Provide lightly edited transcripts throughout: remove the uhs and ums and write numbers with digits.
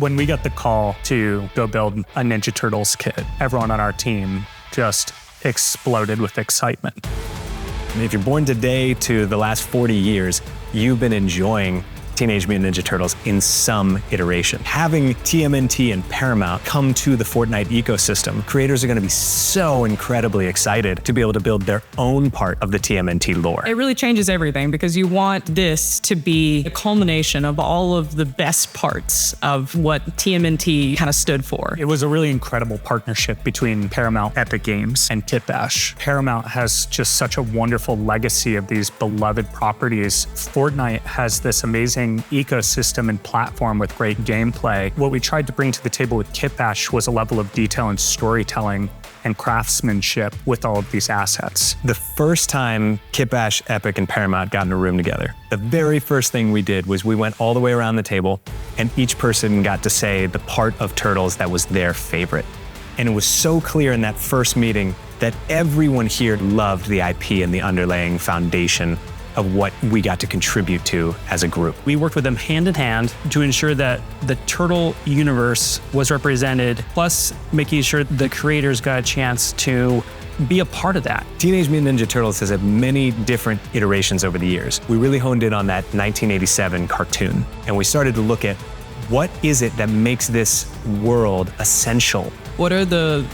When we got the call to go build a Ninja Turtles kit, everyone on our team just exploded with excitement. If you're born today to the last 40 years, you've been enjoying Teenage Mutant Ninja Turtles in some iteration. Having TMNT and Paramount come to the Fortnite ecosystem, creators are going to be so incredibly excited to be able to build their own part of the TMNT lore. It really changes everything because you want this to be a culmination of all of the best parts of what TMNT kind of stood for. It was a really incredible partnership between Paramount, Epic Games, and KitBash. Paramount has just such a wonderful legacy of these beloved properties. Fortnite has this amazing ecosystem and platform with great gameplay. What we tried to bring to the table with KitBash was a level of detail and storytelling and craftsmanship with all of these assets. The first time KitBash, Epic, and Paramount got in a room together, the very first thing we did was we went all the way around the table and each person got to say the part of Turtles that was their favorite. And it was so clear in that first meeting that everyone here loved the IP and the underlying foundation of what we got to contribute to as a group. We worked with them hand in hand to ensure that the turtle universe was represented, plus making sure the creators got a chance to be a part of that. Teenage Mutant Ninja Turtles has had many different iterations over the years. We really honed in on that 1987 cartoon, and we started to look at what is it that makes this world essential? What are the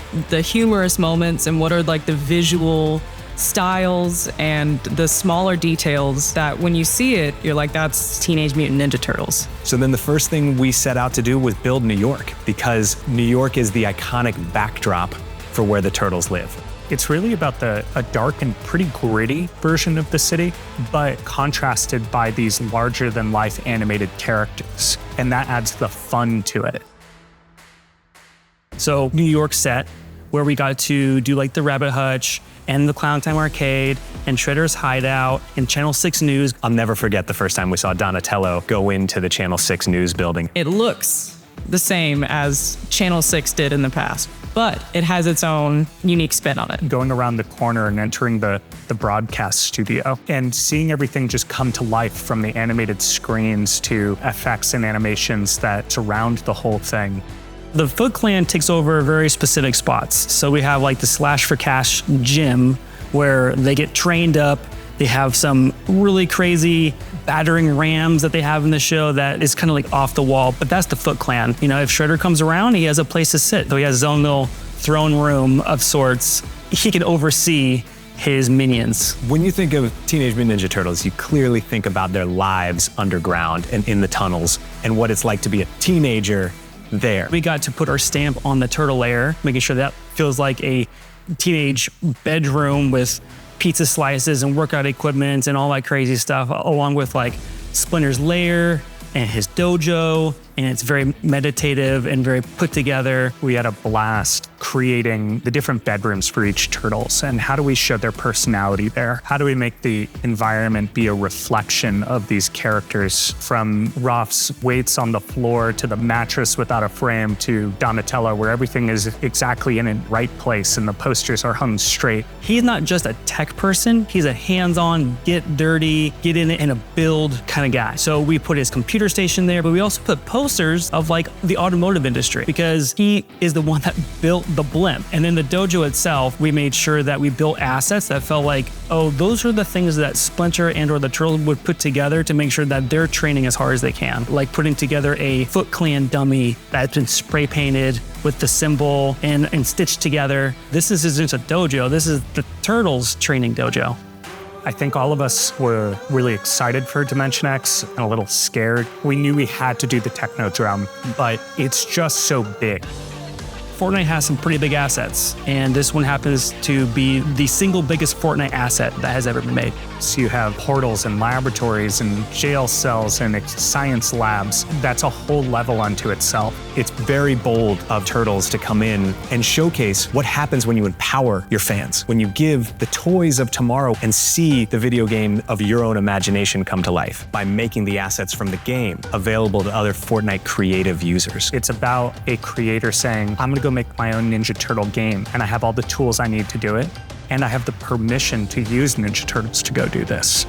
humorous moments and what are like the visual styles and the smaller details that when you see it, you're like, that's Teenage Mutant Ninja Turtles. So then the first thing we set out to do was build New York, because New York is the iconic backdrop for where the Turtles live. It's really about a dark and pretty gritty version of the city, but contrasted by these larger than life animated characters. And that adds the fun to it. So New York set, where we got to do like the Rabbit Hutch and the Clown Time Arcade and Shredder's Hideout and Channel 6 News. I'll never forget the first time we saw Donatello go into the Channel 6 News building. It looks the same as Channel 6 did in the past, but it has its own unique spin on it. Going around the corner and entering the broadcast studio and seeing everything just come to life, from the animated screens to effects and animations that surround the whole thing. The Foot Clan takes over very specific spots. So we have like the Slash for Cash gym where they get trained up. They have some really crazy battering rams that they have in the show that is kind of like off the wall, but that's the Foot Clan. You know, if Shredder comes around, he has a place to sit. So he has his own little throne room of sorts. He can oversee his minions. When you think of Teenage Mutant Ninja Turtles, you clearly think about their lives underground and in the tunnels and what it's like to be a teenager there. We got to put our stamp on the turtle lair, making sure that feels like a teenage bedroom with pizza slices and workout equipment and all that crazy stuff, along with like Splinter's lair and his dojo, and it's very meditative and very put together. We had a blast creating the different bedrooms for each Turtles, and how do we show their personality there? How do we make the environment be a reflection of these characters, from Roth's weights on the floor to the mattress without a frame to Donatello, where everything is exactly in a right place and the posters are hung straight. He's not just a tech person, he's a hands-on, get dirty, get in it and a build kind of guy. So we put his computer station there, but we also put posters of like the automotive industry, because he is the one that built the blimp. And then the dojo itself, we made sure that we built assets that felt like, oh, those are the things that Splinter and or the Turtle would put together to make sure that they're training as hard as they can. Like putting together a Foot Clan dummy that's been spray painted with the symbol and stitched together. This is just a dojo. This is the Turtles training dojo. I think all of us were really excited for Dimension X and a little scared. We knew we had to do the techno drum, but it's just so big. Fortnite has some pretty big assets, and this one happens to be the single biggest Fortnite asset that has ever been made. So you have portals and laboratories and jail cells and science labs. That's a whole level unto itself. It's very bold of Turtles to come in and showcase what happens when you empower your fans, when you give the toys of tomorrow and see the video game of your own imagination come to life by making the assets from the game available to other Fortnite creative users. It's about a creator saying, I'm gonna go make my own Ninja Turtle game, and I have all the tools I need to do it, and I have the permission to use Ninja Turtles to go do this.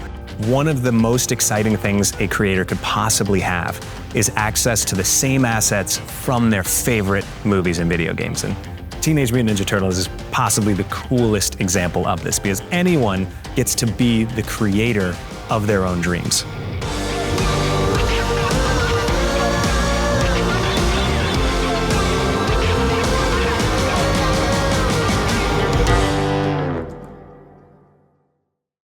One of the most exciting things a creator could possibly have is access to the same assets from their favorite movies and video games. And Teenage Mutant Ninja Turtles is possibly the coolest example of this because anyone gets to be the creator of their own dreams.